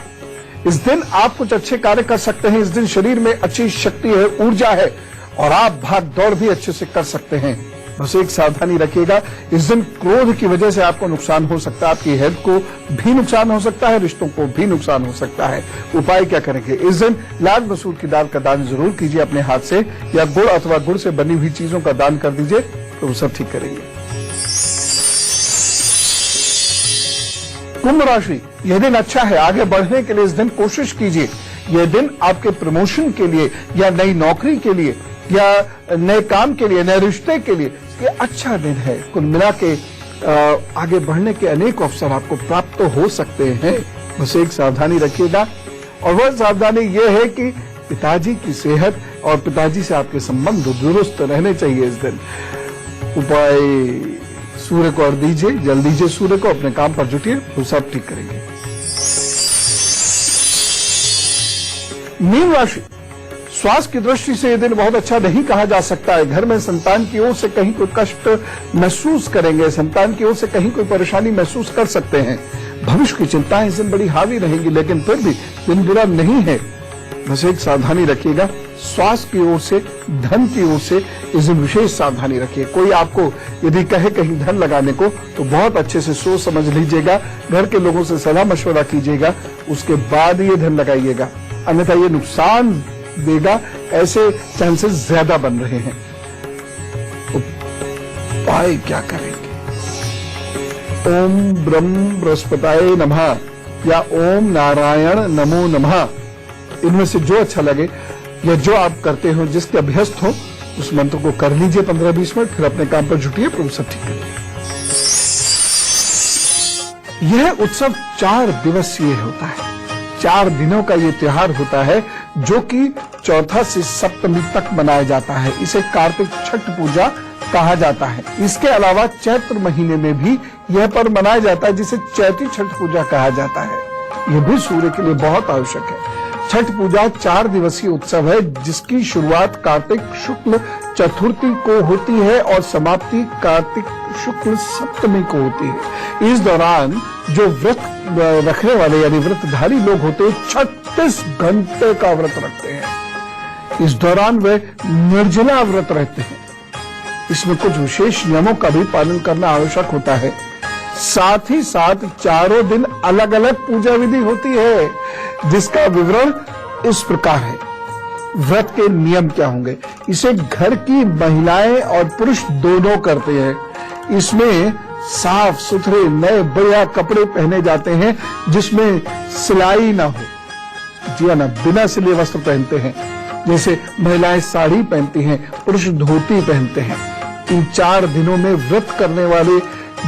इस दिन आप कुछ अच्छे कार्य कर सकते हैं। इस दिन शरीर में अच्छी शक्ति है, ऊर्जा है और आप भाग दौड़ भी अच्छे से कर सकते हैं। बस एक सावधानी रखिएगा, इस दिन क्रोध की वजह से आपको नुकसान हो सकता है, आपकी हेल्थ को भी नुकसान हो सकता है, रिश्तों को भी नुकसान हो सकता है। उपाय क्या करेंगे? इस दिन लाल मसूर की दाल का दान जरूर कीजिए अपने हाथ से, या गुड़ अथवा गुड़ से बनी हुई चीजों का दान कर दीजिए, तो वो सब ठीक करेंगे। कुंभ राशि, यह दिन अच्छा है, आगे बढ़ने के लिए इस दिन कोशिश कीजिए। यह दिन आपके प्रमोशन के लिए या नई नौकरी के लिए या नए काम के लिए, नए रिश्ते के लिए ये अच्छा दिन है। कुल मिला के आगे बढ़ने के अनेक अवसर आपको प्राप्त तो हो सकते हैं। बस एक सावधानी रखिएगा, और वह सावधानी यह है कि पिताजी की सेहत और पिताजी से आपके संबंध दुरुस्त रहने चाहिए इस दिन। उपाय सूर्य को अर्घ्य दीजिए, जल दीजिए सूर्य को, अपने काम पर जुटिए, वो सब ठीक करेंगे। मीन राशि, स्वास्थ्य की दृष्टि से यह दिन बहुत अच्छा नहीं कहा जा सकता है। घर में संतान की ओर से कहीं कोई कष्ट महसूस करेंगे, संतान की ओर से कहीं कोई परेशानी महसूस कर सकते हैं। भविष्य की चिंताएं इस दिन बड़ी हावी रहेंगी, लेकिन फिर भी दिन बुरा नहीं है। बस एक सावधानी रखिएगा, स्वास्थ्य की ओर से, धन की ओर से इस दिन विशेष सावधानी रखिए। कोई आपको यदि कहे कहीं धन लगाने को, तो बहुत अच्छे से सोच समझ लीजिएगा, घर के लोगों से सलाह मशवरा कीजिएगा, उसके बाद ये धन लगाइएगा, अन्यथा ये नुकसान देगा। ऐसे चांसेस ज्यादा बन रहे हैं। उपाय क्या करेंगे? ओम ब्रह्म बृहस्पताय नमः। या ओम नारायण नमो नमः, इनमें से जो अच्छा लगे या जो आप करते हो, जिसके अभ्यस्त हो, उस मंत्र को कर लीजिए 15-20 मिनट, फिर अपने काम पर जुटिए, प्रभु सब ठीक करिए। यह उत्सव 4 दिवसीय होता है। 4 दिनों का ये त्योहार होता है जो कि चौथा से सप्तमी तक मनाया जाता है। इसे कार्तिक छठ पूजा कहा जाता है। इसके अलावा चैत्र महीने में भी यह पर्व मनाया जाता है जिसे चैती छठ पूजा कहा जाता है। यह भी सूर्य के लिए बहुत आवश्यक है। छठ पूजा 4 दिवसीय उत्सव है जिसकी शुरुआत कार्तिक शुक्ल चतुर्थी को होती है और समाप्ति कार्तिक शुक्ल सप्तमी को होती है। इस दौरान जो व्रत रखने वाले यानी व्रतधारी लोग होते हैं 36 घंटे का व्रत रखते हैं। इस दौरान वे निर्जला व्रत रहते हैं। इसमें कुछ विशेष नियमों का भी पालन करना आवश्यक होता है। साथ ही साथ चारों दिन अलग अलग पूजा विधि होती है, जिसका विवरण इस प्रकार है। व्रत के नियम क्या होंगे? इसे घर की महिलाएं और पुरुष दोनों करते हैं। इसमें साफ सुथरे नए बढ़िया कपड़े पहने जाते हैं जिसमें सिलाई ना हो, जी ना, बिना सिले वस्त्र पहनते हैं। जैसे महिलाएं साड़ी पहनती हैं, पुरुष धोती पहनते हैं। इन 4 दिनों में व्रत करने वाले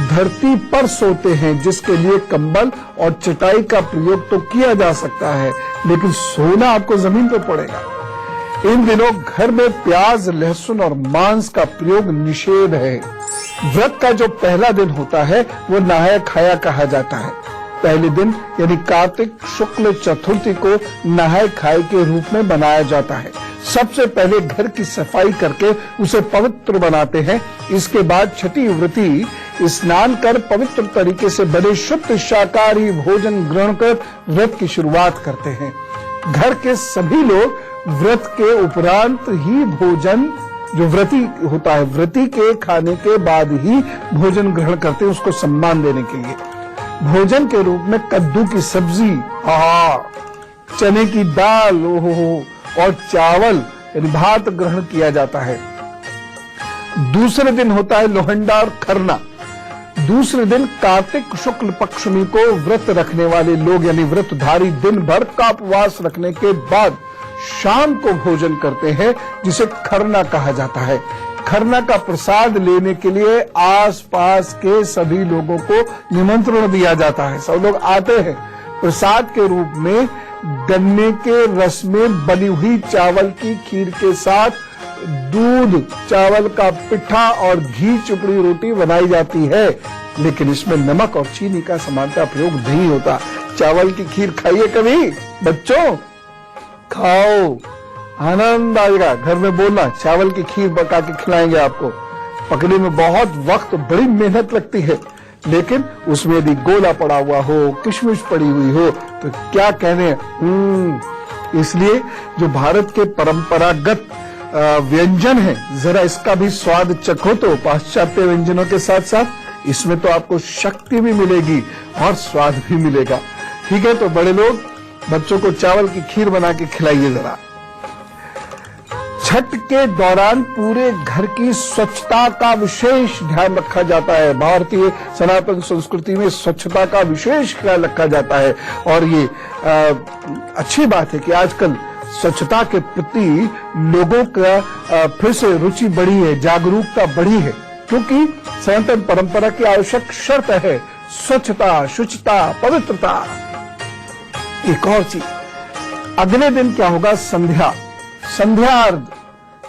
धरती पर सोते हैं, जिसके लिए कंबल और चटाई का प्रयोग तो किया जा सकता है, लेकिन सोना आपको जमीन पर पड़ेगा। इन दिनों घर में प्याज, लहसुन और मांस का प्रयोग निषेध है। व्रत का जो पहला दिन होता है वो नहाया खाया कहा जाता है। पहले दिन यानी कार्तिक शुक्ल चतुर्थी को नहाय खाए के रूप में मनाया जाता है। सबसे पहले घर की सफाई करके उसे पवित्र बनाते हैं। इसके बाद छठी व्रती स्नान कर पवित्र तरीके से बने शुद्ध शाकाहारी भोजन ग्रहण कर व्रत की शुरुआत करते हैं। घर के सभी लोग व्रत के उपरांत ही भोजन, जो व्रती होता है, व्रती के खाने के बाद ही भोजन ग्रहण करते हैं, उसको सम्मान देने के लिए। भोजन के रूप में कद्दू की सब्जी, चने की दाल, और चावल यानी भात ग्रहण किया जाता है। दूसरे दिन होता है लोहंडा और खरना। दूसरे दिन कार्तिक शुक्ल पक्षमी को व्रत रखने वाले लोग यानी व्रतधारी दिन भर का उपवास रखने के बाद शाम को भोजन करते हैं, जिसे खरना कहा जाता है। खरना का प्रसाद लेने के लिए आसपास के सभी लोगों को निमंत्रण दिया जाता है। सब लोग आते हैं। प्रसाद के रूप में गन्ने के रस में बनी हुई चावल की खीर के साथ दूध, चावल का पिठा और घी चुपड़ी रोटी बनाई जाती है, लेकिन इसमें नमक और चीनी का समानता प्रयोग नहीं होता। चावल की खीर खाइए कभी बच्चों, खाओ, आनंद आएगा। घर में बोलना चावल की खीर पका के खिलाएंगे आपको। पकने में बहुत वक्त, बड़ी मेहनत लगती है, लेकिन उसमें यदि गोला पड़ा हुआ हो, किशमिश पड़ी हुई हो तो क्या कहने। इसलिए जो भारत के परंपरागत व्यंजन है, जरा इसका भी स्वाद चखो तो पाश्चात्य व्यंजनों के साथ साथ इसमें तो आपको शक्ति भी मिलेगी और स्वाद भी मिलेगा। ठीक है, तो बड़े लोग बच्चों को चावल की खीर बना के खिलाइए जरा। छठ के दौरान पूरे घर की स्वच्छता का विशेष ध्यान रखा जाता है। भारतीय सनातन संस्कृति में स्वच्छता का विशेष ख्याल रखा जाता है और ये अच्छी बात है कि आजकल स्वच्छता के प्रति लोगों का फिर से रुचि बढ़ी है, जागरूकता बढ़ी है, क्योंकि सनातन परंपरा की आवश्यक शर्त है स्वच्छता, शुचिता, पवित्रता। एक और चीज, अगले दिन क्या होगा? संध्यार्घ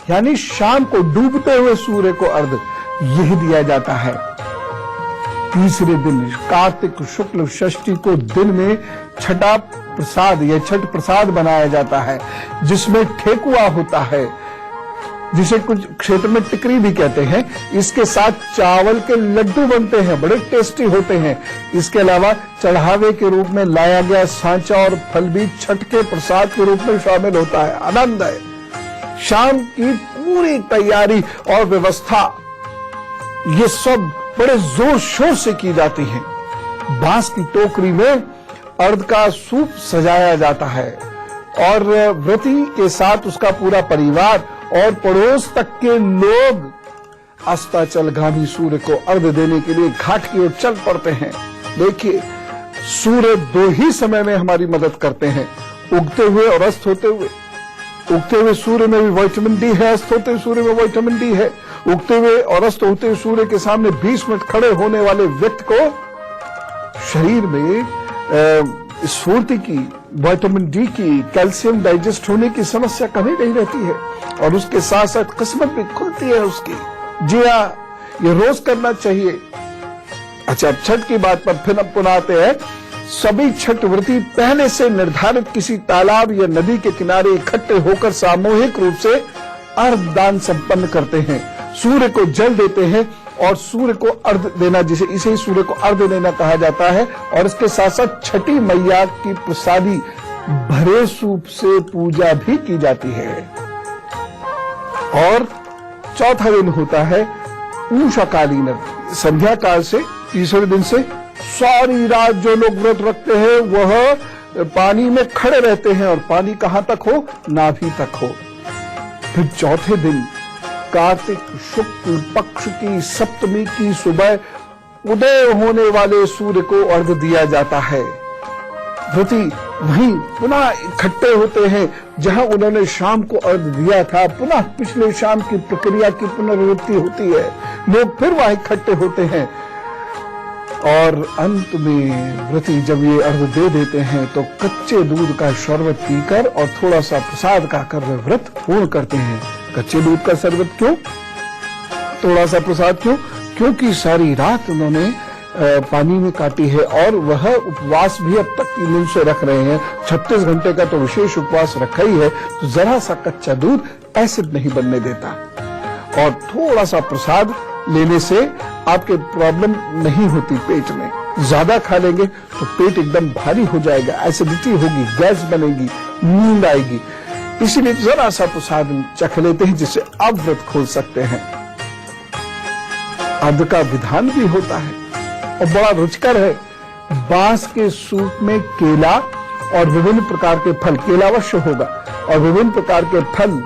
यानी शाम को डूबते हुए सूर्य को अर्घ यही दिया जाता है। तीसरे दिन कार्तिक शुक्ल षष्ठी को दिन में छठा प्रसाद या छठ प्रसाद बनाया जाता है, जिसमें ठेकुआ होता है, जिसे कुछ क्षेत्र में टिकरी भी कहते हैं। इसके साथ चावल के लड्डू बनते हैं, बड़े टेस्टी होते हैं। इसके अलावा चढ़ावे के रूप में लाया गया सांचा और फल भी छठ के प्रसाद के रूप में शामिल होता है। आनंद है। शाम की पूरी तैयारी और व्यवस्था ये सब बड़े जोर शोर से की जाती है। बांस की टोकरी में अर्घ का सूप सजाया जाता है और व्रती के साथ उसका पूरा परिवार और पड़ोस तक के लोग अस्ताचलगामी सूर्य को अर्घ देने के लिए घाट की ओर चल पड़ते हैं। देखिए, सूर्य दो ही समय में हमारी मदद करते हैं, उगते हुए और अस्त होते हुए। उगते हुए सूर्य में भी विटामिन डी है, अस्त होते हुए सूर्य में विटामिन डी है। उगते हुए और अस्त होते हुए सूर्य के सामने 20 मिनट खड़े होने वाले व्यक्ति को शरीर में स्फूर्ति की, विटामिन डी की, कैल्शियम डाइजेस्ट होने की समस्या कभी नहीं रहती है और उसके साथ साथ किस्मत भी खुलती है उसकी। जी हाँ, ये रोज करना चाहिए। अच्छा, अब छठ की बात पर फिर पुनः आते हैं। सभी छठ व्रती पहले से निर्धारित किसी तालाब या नदी के किनारे इकट्ठे होकर सामूहिक रूप से अर्घ दान संपन्न करते हैं, सूर्य को जल देते हैं और सूर्य को अर्घ देना, जिसे इसे ही सूर्य को अर्घ देना कहा जाता है। और इसके साथ साथ छठी मैया की प्रसादी भरे सूप से पूजा भी की जाती है। और चौथा दिन होता है उषाकालीन, संध्या काल से तीसरे दिन से सारी रात जो लोग व्रत रखते हैं वह पानी में खड़े रहते हैं और पानी कहां तक हो, नाभि तक हो। फिर चौथे दिन कार्तिक शुक्ल पक्ष की सप्तमी की सुबह उदय होने वाले सूर्य को अर्घ दिया जाता है। व्रती वहीं पुनः इकट्ठे होते हैं जहां उन्होंने शाम को अर्घ दिया था। पुनः पिछले शाम की प्रक्रिया की पुनरावृत्ति होती है, लोग फिर वहां इकट्ठे होते हैं और अंत में व्रती जब ये अर्घ दे देते हैं तो कच्चे दूध का शरबत पीकर और थोड़ा सा प्रसाद खाकर वे व्रत पूर्ण करते हैं। कच्चे दूध का शरबत क्यों, थोड़ा सा प्रसाद क्यों? क्योंकि सारी रात उन्होंने पानी में काटी है और वह उपवास भी अब तक 3 दिन से रख रहे हैं। 36 घंटे का तो विशेष उपवास रखा ही है, तो जरा सा कच्चा दूध एसिड नहीं बनने देता। और थोड़ा सा प्रसाद लेने से आपके प्रॉब्लम नहीं होती पेट में। ज्यादा खा लेंगे तो पेट एकदम भारी हो जाएगा, एसिडिटी होगी, गैस बनेगी, नींद आएगी। इसीलिए जरा सा प्रसाद चख लेते हैं जिससे आप व्रत खोल सकते हैं। अर्घ का विधान भी होता है और बड़ा रुचिकर है। बांस के सूप में केला और विभिन्न प्रकार के फल, केला अवश्य होगा, और विभिन्न प्रकार के फल,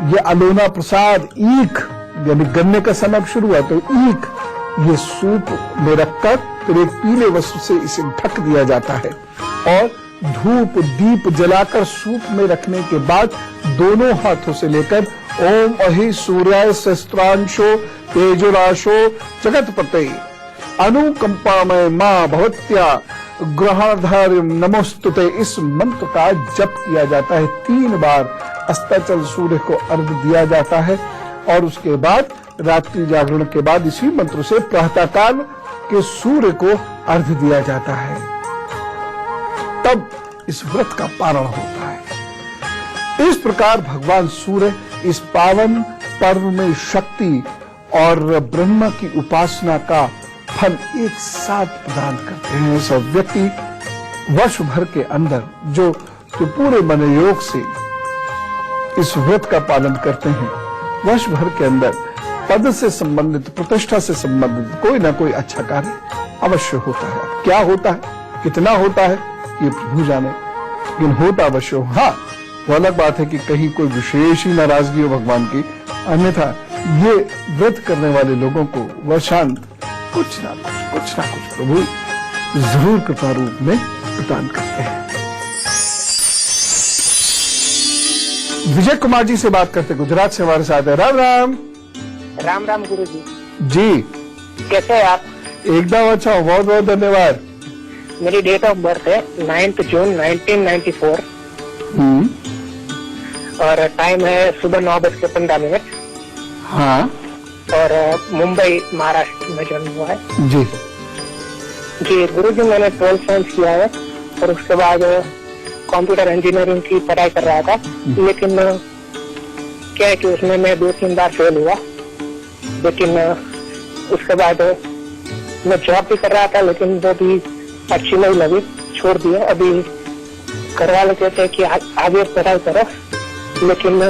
ये अलोना प्रसाद, ईख, यानी गन्ने का समय शुरू हुआ तो ईख, ये सूप में रखकर फिर एक पीले वस्त्र से इसे ढक दिया जाता है और धूप दीप जलाकर सूप में रखने के बाद दोनों हाथों से लेकर ओम अहि सूर्याय सहस्त्रांशो तेजोराशो जगतपते अनुकंपामय मां भवत्या ग्रहणधारिम नमोस्तुते, इस मंत्र का जप किया जाता है। 3 बार अस्ताचल सूर्य को अर्घ दिया जाता है और उसके बाद रात्रि जागरण के बाद इसी मंत्र से प्रातःकाल के सूर्य को अर्घ दिया जाता है। तब इस व्रत का पारण होता है। इस प्रकार भगवान सूर्य इस पावन पर्व में शक्ति और ब्रह्मा की उपासना का फल एक साथ प्रदान करते हैं। सब व्यक्ति वर्ष भर के अंदर जो पूरे मनोयोग से इस व्रत का पालन करते हैं, वर्ष भर के अंदर पद से संबंधित, प्रतिष्ठा से संबंधित कोई ना कोई अच्छा कार्य अवश्य होता है। क्या होता है, कितना होता है, ये प्रभु जाने, लेकिन होता अवश्य हो। हाँ, वो अलग बात है कि कहीं कोई विशेष ही नाराजगी हो भगवान की, अन्यथा ये व्रत करने वाले लोगों को वर्षांत कुछ ना कुछ प्रभु जरूर कृपा रूप में प्रदान करते हैं। विजय कुमार जी से बात करते, गुजरात से हमारे साथ है। राम राम। राम राम गुरु जी। जी कैसे हैं आप? एकदम अच्छा, बहुत बहुत धन्यवाद। मेरी डेट ऑफ बर्थ है 9 जून 1994 और टाइम है सुबह 9:15। हाँ, और मुंबई महाराष्ट्र में जन्म हुआ है। जी जी गुरु जी, मैंने 12th साइंस किया है और उसके बाद कंप्यूटर इंजीनियरिंग की पढ़ाई कर रहा था, लेकिन क्या है कि उसमें मैं 2-3 बार फेल हुआ। लेकिन उसके बाद मैं जॉब भी कर रहा था, लेकिन वो भी अच्छी नहीं लगी, छोड़ दिया। अभी घर वाले कहते हैं कि आगे पढ़ाई करो, लेकिन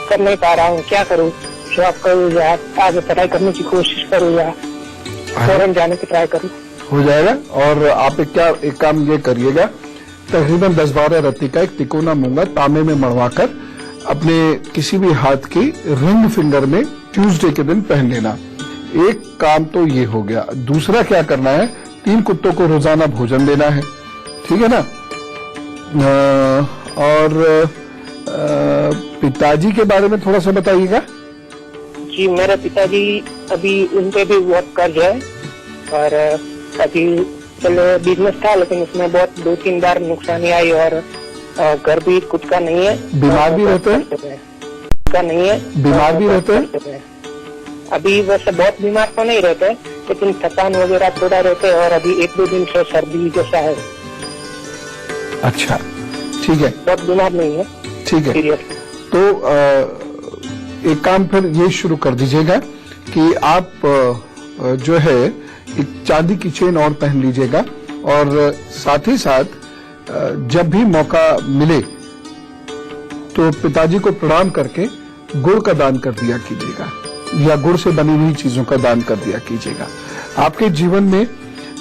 कर नहीं पा रहा हूँ। क्या करूँ, जॉब करूँ या आगे पढ़ाई करने की कोशिश करूँ या फॉरेन जाने की ट्राई करूँ? हो जाएगा। और आप एक काम ये करिएगा, तकरीबन 10-12 रत्ती का एक तिकोना मूंगा तांबे में मड़वाकर अपने किसी भी हाथ की रिंग फिंगर में ट्यूसडे के दिन पहन लेना। एक काम तो ये हो गया। दूसरा क्या करना है, 3 कुत्तों को रोजाना भोजन देना है, ठीक है ना। और पिताजी के बारे में थोड़ा सा बताइएगा। जी, मेरे पिताजी अभी उन पे भी बहुत कर्ज है, और अभी पहले बिजनेस था लेकिन उसमें बहुत 2-3 बार नुकसानी आई, और घर भी खुद का नहीं है। बीमार भी रहते हैं? का नहीं है। बीमार भी रहते हैं? अभी वैसे बहुत बीमार तो नहीं रहते, लेकिन थकान वगैरह थोड़ा रहते हैं, और अभी 1-2 दिन से सर्दी जैसा है। अच्छा, ठीक है, बहुत बीमार नहीं है। ठीक है। सीरियस। तो एक काम फिर ये शुरू कर दीजिएगा कि आप जो है एक चांदी की चेन और पहन लीजिएगा, और साथ ही साथ जब भी मौका मिले तो पिताजी को प्रणाम करके गुड़ का दान कर दिया कीजिएगा, या गुड़ से बनी हुई चीजों का दान कर दिया कीजिएगा। आपके जीवन में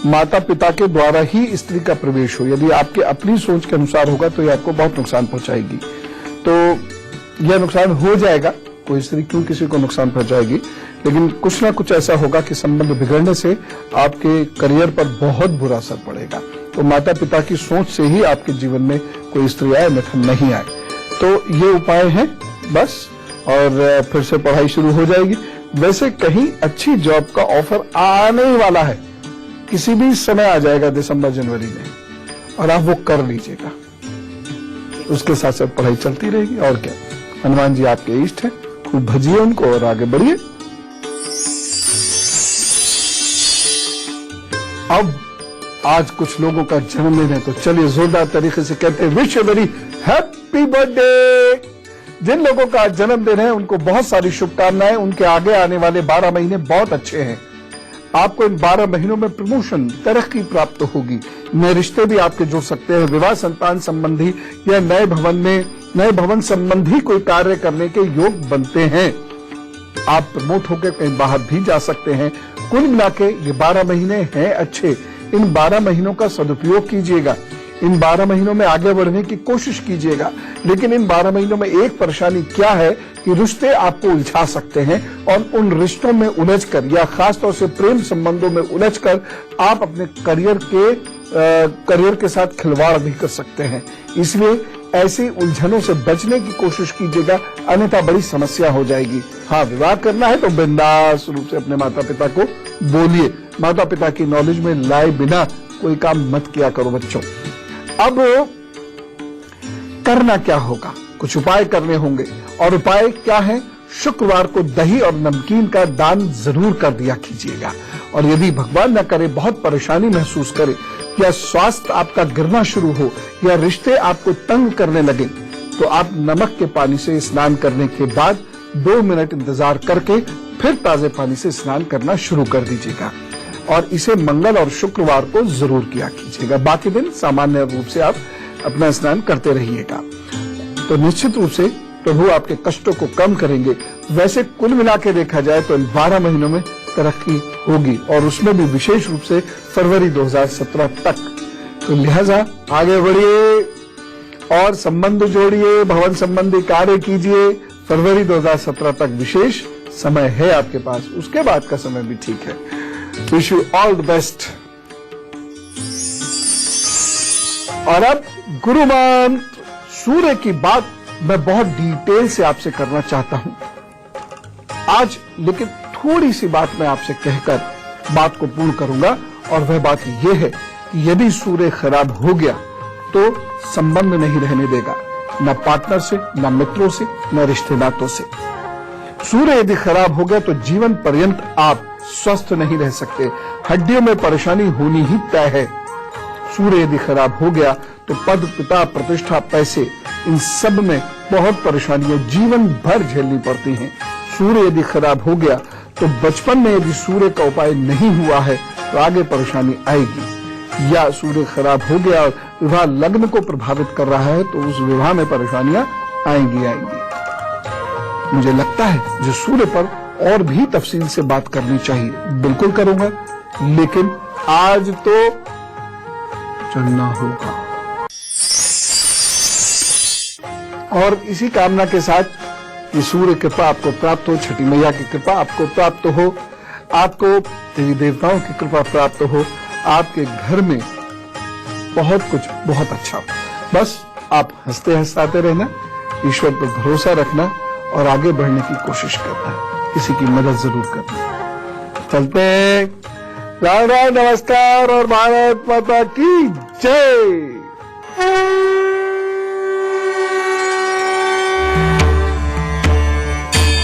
माता पिता के द्वारा ही स्त्री का प्रवेश हो, यदि आपके अपनी सोच के अनुसार होगा तो ये आपको बहुत नुकसान पहुंचाएगी। तो यह नुकसान हो जाएगा, कोई स्त्री क्यों किसी को नुकसान पहुंचाएगी, लेकिन कुछ ना कुछ ऐसा होगा कि संबंध बिगड़ने से आपके करियर पर बहुत बुरा असर पड़ेगा। तो माता पिता की सोच से ही आपके जीवन में कोई स्त्री आए अन्यथा नहीं आए। तो ये उपाय हैं बस, और फिर से पढ़ाई शुरू हो जाएगी। वैसे कहीं अच्छी जॉब का ऑफर आने ही वाला है, किसी भी समय आ जाएगा दिसंबर जनवरी में, और आप वो कर लीजिएगा। उसके साथ साथ पढ़ाई चलती रहेगी, और क्या। हनुमान जी आपके इष्ट हैं, खूब भजिए उनको और आगे बढ़िए। अब आज कुछ लोगों का जन्मदिन है, तो चलिए जोरदार तरीके से कहते हैं wish you very happy birthday. जिन लोगों का आज जन्मदिन है उनको बहुत सारी शुभकामनाएं। उनके आगे आने वाले 12 महीने बहुत अच्छे हैं। आपको इन 12 महीनों में प्रमोशन, तरक्की प्राप्त होगी। नए रिश्ते भी आपके जुड़ सकते हैं, विवाह, संतान संबंधी या नए भवन संबंधी कोई कार्य करने के योग बनते हैं। आप प्रमोट होकर कहीं बाहर भी जा सकते हैं। कुल मिला के ये 12 महीने हैं अच्छे। इन 12 महीनों का सदुपयोग कीजिएगा, इन 12 महीनों में आगे बढ़ने की कोशिश कीजिएगा। लेकिन इन 12 महीनों में एक परेशानी क्या है कि रिश्ते आपको उलझा सकते हैं, और उन रिश्तों में उलझकर या खासतौर से प्रेम संबंधों में उलझकर आप अपने करियर के साथ खिलवाड़ भी कर सकते हैं। इसलिए ऐसी उलझनों से बचने की कोशिश कीजिएगा, अन्यथा बड़ी समस्या हो जाएगी। हाँ, विवाह करना है तो बिंदास रूप से अपने माता पिता को बोलिए। माता पिता की नॉलेज में लाए बिना कोई काम मत किया करो बच्चों। अब करना क्या होगा, कुछ उपाय करने होंगे, और उपाय क्या है? शुक्रवार को दही और नमकीन का दान जरूर कर दिया कीजिएगा। और यदि भगवान न करे बहुत परेशानी महसूस करे, या स्वास्थ्य आपका गिरना शुरू हो, या रिश्ते आपको तंग करने लगे, तो आप नमक के पानी से स्नान करने के बाद 2 मिनट इंतजार करके फिर ताजे पानी से स्नान करना शुरू कर दीजिएगा। और इसे मंगल और शुक्रवार को जरूर किया कीजिएगा। बाकी दिन सामान्य रूप से आप अपना स्नान करते रहिएगा, तो निश्चित रूप से प्रभु आपके कष्टों को कम करेंगे। वैसे कुल मिला के देखा जाए तो इन 12 महीनों में तरक्की होगी, और उसमें भी विशेष रूप से फरवरी 2017 तक। तो लिहाजा आगे बढ़िए और संबंध जोड़िए, भवन संबंधी कार्य कीजिए। फरवरी 2017 तक विशेष समय है आपके पास, उसके बाद का समय भी ठीक है। Wish you all the best. और अब गुरु मंत्र सूर्य की बात मैं बहुत डिटेल से आपसे करना चाहता हूं आज, लेकिन थोड़ी सी बात मैं आपसे कहकर बात को पूर्ण करूंगा। और वह बात यह है कि यदि सूर्य खराब हो गया तो संबंध नहीं रहने देगा, न पार्टनर से, न मित्रों से, न रिश्ते नातों से। सूर्य यदि खराब हो गया तो जीवन पर्यंत आप स्वस्थ नहीं रह सकते, हड्डियों में परेशानी होनी ही तय है। सूर्य यदि खराब हो गया तो पद, पिता, प्रतिष्ठा, पैसे, इन सब में बहुत परेशानियां जीवन भर झेलनी पड़ती हैं। सूर्य यदि खराब हो गया तो बचपन में यदि सूर्य का उपाय नहीं हुआ है तो आगे परेशानी आएगी। या सूर्य खराब हो गया और विवाह लग्न को प्रभावित कर रहा है तो उस विवाह में परेशानियां आएंगी। मुझे लगता है जो सूर्य पर और भी तफसील से बात करनी चाहिए, बिल्कुल करूंगा, लेकिन आज तो चलना होगा। और इसी कामना के साथ कि सूर्य कृपा आपको प्राप्त हो, छठी मैया की कृपा आपको प्राप्त हो, आपको देवी देवताओं की कृपा प्राप्त हो, आपके घर में बहुत कुछ बहुत अच्छा हो। बस आप हंसते हंसाते रहना, ईश्वर पर भरोसा रखना और आगे बढ़ने की कोशिश करना, किसी की मदद जरूर करना। चलते हैं। राम राम, नमस्कार और भारत माता की जय।